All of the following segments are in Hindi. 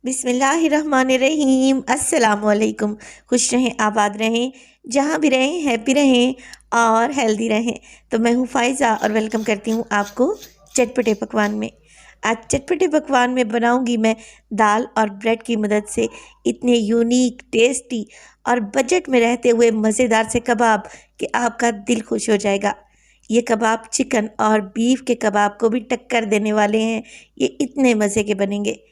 बिस्मिल्लाहिर्रहमानिर्रहीम अस्सलाम वालेकुम। खुश रहें, आबाद रहें, जहाँ भी रहें हैप्पी रहें और हेल्दी रहें। तो मैं हूँ फ़ाइज़ा और वेलकम करती हूँ आपको चटपटे पकवान में। आज चटपटे पकवान में बनाऊँगी मैं दाल और ब्रेड की मदद से इतने यूनिक, टेस्टी और बजट में रहते हुए मज़ेदार से कबाब कि आपका दिल खुश हो जाएगा। ये कबाब चिकन और बीफ के कबाब को भी टक्कर देने वाले हैं। ये इतने मज़े के बनेंगे।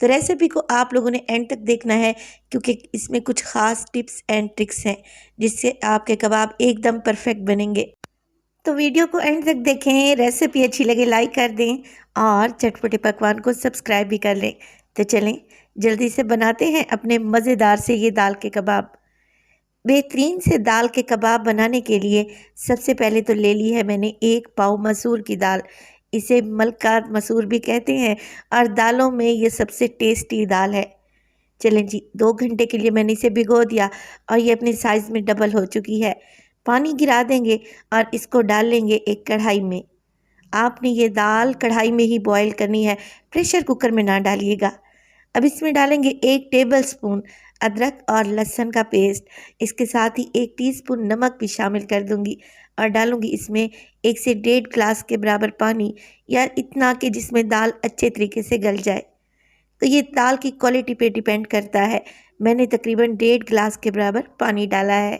तो रेसिपी को आप लोगों ने एंड तक देखना है क्योंकि इसमें कुछ ख़ास टिप्स एंड ट्रिक्स हैं जिससे आपके कबाब एकदम परफेक्ट बनेंगे। तो वीडियो को एंड तक देखें, रेसिपी अच्छी लगे लाइक कर दें और चटपटे पकवान को सब्सक्राइब भी कर लें। तो चलें जल्दी से बनाते हैं अपने मज़ेदार से ये दाल के कबाब। बेहतरीन से दाल के कबाब बनाने के लिए सबसे पहले तो ले ली है मैंने 1 पाव मसूर की दाल। इसे मलका मसूर भी कहते हैं और दालों में ये सबसे टेस्टी दाल है। चलें जी, 2 घंटे के लिए मैंने इसे भिगो दिया और ये अपने साइज़ में डबल हो चुकी है। पानी गिरा देंगे और इसको डाल लेंगे एक कढ़ाई में। आपने ये दाल कढ़ाई में ही बॉईल करनी है, प्रेशर कुकर में ना डालिएगा। अब इसमें डालेंगे 1 टेबलस्पून अदरक और लहसुन का पेस्ट। इसके साथ ही 1 टीस्पून नमक भी शामिल कर दूंगी और डालूंगी इसमें 1 से 1.5 ग्लास के बराबर पानी, या इतना कि जिसमें दाल अच्छे तरीके से गल जाए। तो ये दाल की क्वालिटी पे डिपेंड करता है। मैंने तकरीबन 1.5 ग्लास के बराबर पानी डाला है।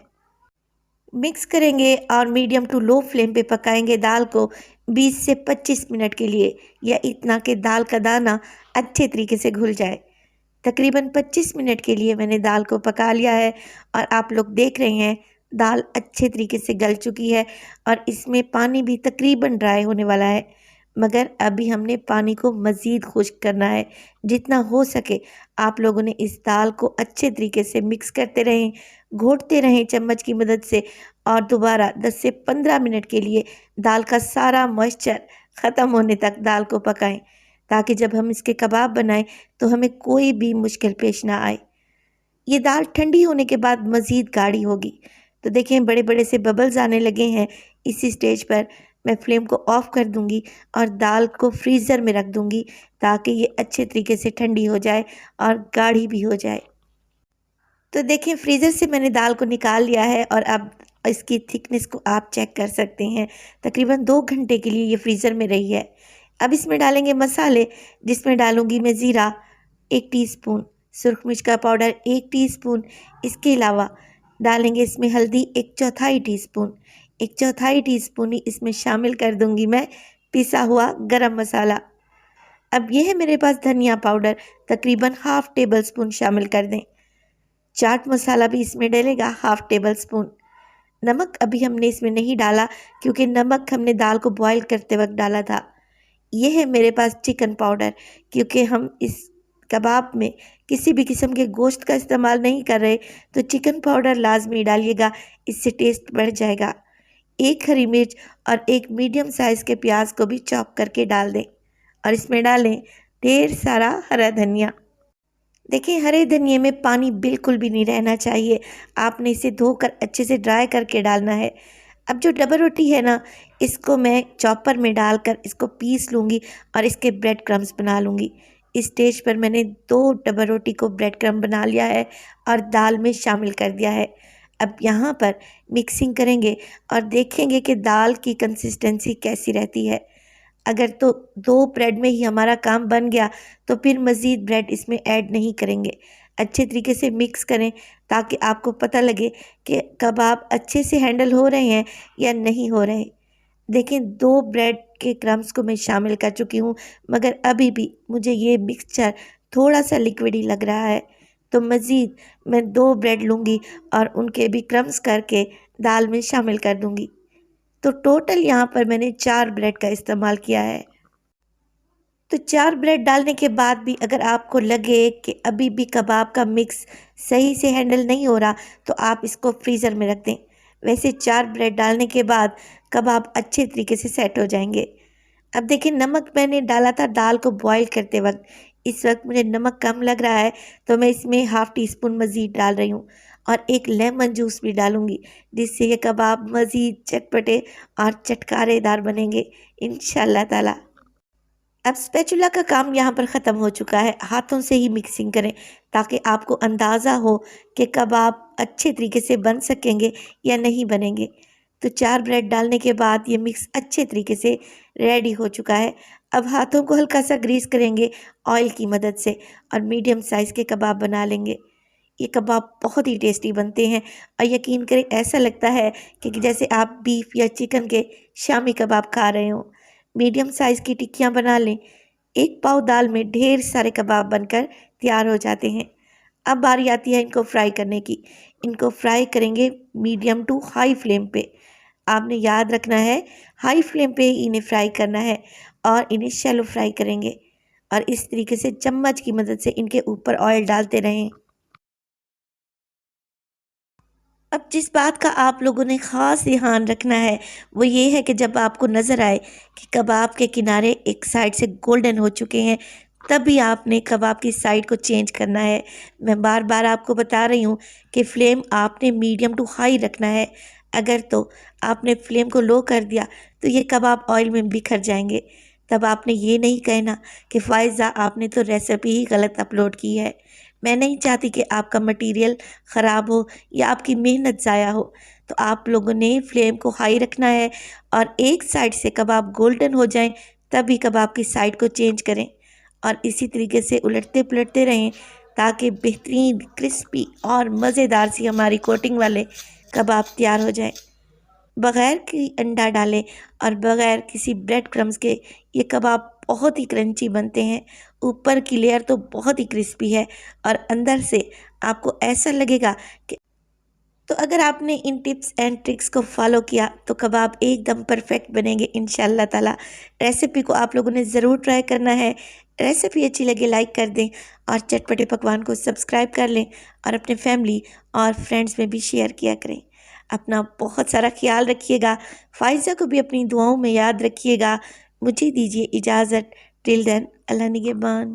मिक्स करेंगे और मीडियम टू लो फ्लेम पे पकाएंगे दाल को 20 से 25 मिनट के लिए, या इतना कि दाल का दाना अच्छे तरीके से घुल जाए। तकरीबन 25 मिनट के लिए मैंने दाल को पका लिया है और आप लोग देख रहे हैं दाल अच्छे तरीके से गल चुकी है और इसमें पानी भी तकरीबन ड्राई होने वाला है। मगर अभी हमने पानी को मज़ीद खुश्क करना है। जितना हो सके आप लोगों ने इस दाल को अच्छे तरीके से मिक्स करते रहें, घोटते रहें चम्मच की मदद से और दोबारा 10 से 15 मिनट के लिए दाल का सारा मॉइस्चर ख़त्म होने तक दाल को पकाएं, ताकि जब हम इसके कबाब बनाएं तो हमें कोई भी मुश्किल पेश ना आए। ये दाल ठंडी होने के बाद मज़ीद गाढ़ी होगी। तो देखें बड़े बड़े से बबल्स आने लगे हैं। इसी स्टेज पर मैं फ्लेम को ऑफ़ कर दूंगी और दाल को फ्रीज़र में रख दूंगी ताकि ये अच्छे तरीके से ठंडी हो जाए और गाढ़ी भी हो जाए। तो देखें फ्रीज़र से मैंने दाल को निकाल लिया है और अब इसकी थिकनेस को आप चेक कर सकते हैं। तकरीबन 2 घंटे के लिए ये फ्रीज़र में रही है। अब इसमें डालेंगे मसाले, जिसमें डालूंगी मैं ज़ीरा 1 टीस्पून, सुरख मिर्च का पाउडर 1 टीस्पून। इसके अलावा डालेंगे इसमें हल्दी 1/4 टीस्पून। 1/4 टीस्पून ही इसमें शामिल कर दूंगी मैं पिसा हुआ गरम मसाला। अब यह है मेरे पास धनिया पाउडर, तकरीबन हाफ़ टेबल स्पून शामिल कर दें। चाट मसाला भी इसमें डलेगा हाफ़ टेबल स्पून। नमक अभी हमने इसमें नहीं डाला क्योंकि नमक हमने दाल को बॉईल करते वक्त डाला था। यह है मेरे पास चिकन पाउडर, क्योंकि हम इस कबाब में किसी भी किस्म के गोश्त का इस्तेमाल नहीं कर रहे, तो चिकन पाउडर लाजमी डालिएगा, इससे टेस्ट बढ़ जाएगा। 1 हरी मिर्च और 1 मीडियम साइज़ के प्याज को भी चॉप करके डाल दें और इसमें डालें ढेर सारा हरा धनिया। देखिए हरे धनिए में पानी बिल्कुल भी नहीं रहना चाहिए। आपने इसे धोकर अच्छे से ड्राई करके डालना है। अब जो डबल रोटी है ना, इसको मैं चॉपर में डालकर इसको पीस लूँगी और इसके ब्रेड क्रम्स बना लूँगी। इस स्टेज पर मैंने 2 डबल रोटी को ब्रेड क्रम्ब बना लिया है और दाल में शामिल कर दिया है। अब यहाँ पर मिक्सिंग करेंगे और देखेंगे कि दाल की कंसिस्टेंसी कैसी रहती है। अगर तो 2 ब्रेड में ही हमारा काम बन गया तो फिर मज़ीद ब्रेड इसमें ऐड नहीं करेंगे। अच्छे तरीके से मिक्स करें ताकि आपको पता लगे कि कबाब अच्छे से हैंडल हो रहे हैं या नहीं हो रहे। देखें 2 ब्रेड के क्रम्स को मैं शामिल कर चुकी हूँ, मगर अभी भी मुझे ये मिक्सचर थोड़ा सा लिक्विडी लग रहा है। तो मज़ीद मैं 2 ब्रेड लूँगी और उनके भी क्रम्स करके दाल में शामिल कर दूँगी। तो टोटल यहाँ पर मैंने 4 ब्रेड का इस्तेमाल किया है। तो 4 ब्रेड डालने के बाद भी अगर आपको लगे कि अभी भी कबाब का मिक्स सही से हैंडल नहीं हो रहा, तो आप इसको फ्रीज़र में रख दें। वैसे 4 ब्रेड डालने के बाद कबाब अच्छे तरीके से सेट हो जाएंगे। अब देखिए नमक मैंने डाला था दाल को बॉईल करते वक्त। इस वक्त मुझे नमक कम लग रहा है तो मैं इसमें हाफ़ टी स्पून मज़ीद डाल रही हूँ और 1 लेमन जूस भी डालूँगी, जिससे ये कबाब मज़ीद चटपटे और चटकारेदार बनेंगे इंशाअल्लाह ताला। अब स्पैचुला का काम यहाँ पर ख़त्म हो चुका है। हाथों से ही मिक्सिंग करें ताकि आपको अंदाज़ा हो कि कबाब अच्छे तरीके से बन सकेंगे या नहीं बनेंगे। तो 4 ब्रेड डालने के बाद ये मिक्स अच्छे तरीके से रेडी हो चुका है। अब हाथों को हल्का सा ग्रीस करेंगे ऑयल की मदद से और मीडियम साइज़ के कबाब बना लेंगे। ये कबाब बहुत ही टेस्टी बनते हैं और यकीन करें ऐसा लगता है कि जैसे आप बीफ या चिकन के शामी कबाब खा रहे हो। मीडियम साइज़ की टिक्कियाँ बना लें। एक पाव दाल में ढेर सारे कबाब बनकर तैयार हो जाते हैं। अब बारी आती है इनको फ्राई करने की। इनको फ्राई करेंगे मीडियम टू हाई फ्लेम पे। आपने याद रखना है हाई फ्लेम पे ही इन्हें फ्राई करना है और इन्हें शैलो फ्राई करेंगे और इस तरीके से चम्मच की मदद से इनके ऊपर ऑयल डालते रहें। अब जिस बात का आप लोगों ने ख़ास ध्यान रखना है वो ये है कि जब आपको नज़र आए कि कबाब के किनारे एक साइड से गोल्डन हो चुके हैं, तभी आपने कबाब की साइड को चेंज करना है। मैं बार बार आपको बता रही हूँ कि फ्लेम आपने मीडियम टू हाई रखना है। अगर तो आपने फ्लेम को लो कर दिया तो ये कबाब ऑयल में बिखर जाएंगे। तब आपने ये नहीं कहना कि फ़ायज़ा आपने तो रेसिपी ही गलत अपलोड की है। मैं नहीं चाहती कि आपका मटेरियल ख़राब हो या आपकी मेहनत ज़ाया हो। तो आप लोगों ने फ्लेम को हाई रखना है और एक साइड से कबाब गोल्डन हो जाएं तभी कबाब की साइड को चेंज करें और इसी तरीके से उलटते पुलटते रहें ताकि बेहतरीन क्रिस्पी और मज़ेदार सी हमारी कोटिंग वाले कबाब तैयार हो जाएं। बग़ैर कि अंडा डाले और बग़ैर किसी ब्रेड क्रम्स के ये कबाब बहुत ही क्रंची बनते हैं। ऊपर की लेयर तो बहुत ही क्रिस्पी है और अंदर से आपको ऐसा लगेगा कि तो अगर आपने इन टिप्स एंड ट्रिक्स को फॉलो किया तो कबाब एकदम परफेक्ट बनेंगे इंशाल्लाह ताला। रेसिपी को आप लोगों ने ज़रूर ट्राई करना है। रेसिपी अच्छी लगे लाइक कर दें और चटपटे पकवान को सब्सक्राइब कर लें और अपने फैमिली और फ्रेंड्स में भी शेयर किया करें। अपना बहुत सारा ख्याल रखिएगा। फ़ाइज़ा को भी अपनी दुआओं में याद रखिएगा। मुझे दीजिए इजाज़त। टिल देन अल्लाह निगहबान।